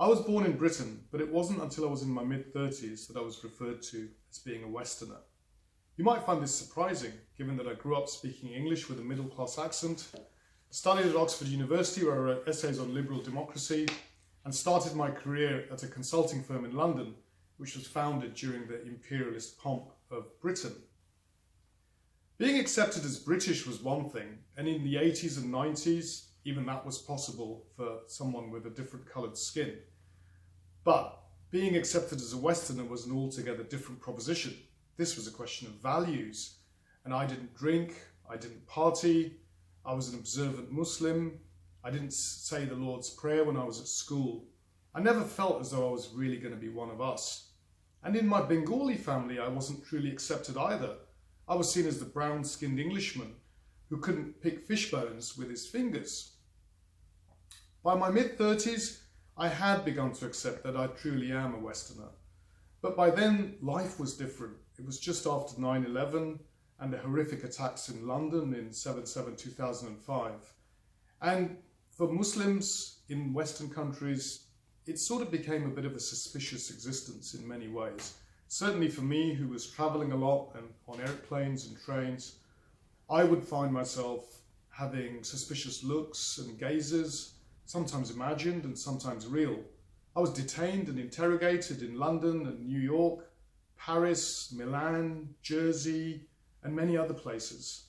I was born in Britain, but it wasn't until I was in my mid-30s that I was referred to as being a Westerner. You might find this surprising, given that I grew up speaking English with a middle-class accent, studied at Oxford University where I wrote essays on liberal democracy, and started my career at a consulting firm in London, which was founded during the imperialist pomp of Britain. Being accepted as British was one thing, and in the 80s and 90s, even that was possible for someone with a different coloured skin. But being accepted as a Westerner was an altogether different proposition. This was a question of values, and I didn't drink, I didn't party, I was an observant Muslim, I didn't say the Lord's Prayer when I was at school. I never felt as though I was really going to be one of us. And in my Bengali family, I wasn't truly accepted either. I was seen as the brown-skinned Englishman who couldn't pick fish bones with his fingers. By my mid-30s, I had begun to accept that I truly am a Westerner. But by then, life was different. It was just after 9/11 and the horrific attacks in London in 7/7/2005. And for Muslims in Western countries, it sort of became a bit of a suspicious existence in many ways. Certainly for me, who was traveling a lot and on airplanes and trains, I would find myself having suspicious looks and gazes, sometimes imagined and sometimes real. I was detained and interrogated in London and New York, Paris, Milan, Jersey, and many other places.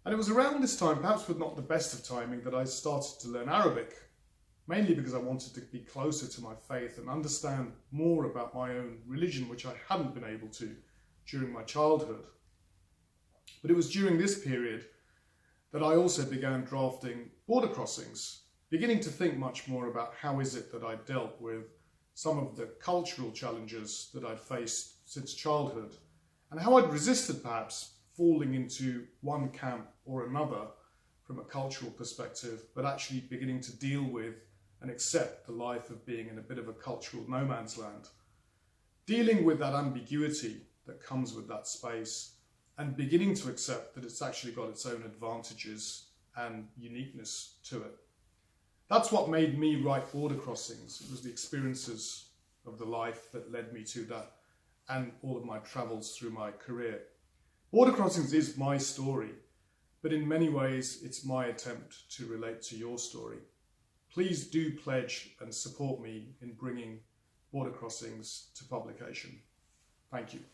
And it was around this time, perhaps with not the best of timing, that I started to learn Arabic, mainly because I wanted to be closer to my faith and understand more about my own religion, which I hadn't been able to during my childhood. But it was during this period that I also began drafting border crossings, beginning to think much more about how is it that I dealt with some of the cultural challenges that I'd faced since childhood, and how I'd resisted perhaps falling into one camp or another from a cultural perspective, but actually beginning to deal with and accept the life of being in a bit of a cultural no man's land. Dealing with that ambiguity that comes with that space and beginning to accept that it's actually got its own advantages and uniqueness to it. That's what made me write Border Crossings. It was the experiences of the life that led me to that and all of my travels through my career. Border Crossings is my story, but in many ways it's my attempt to relate to your story. Please do pledge and support me in bringing Border Crossings to publication. Thank you.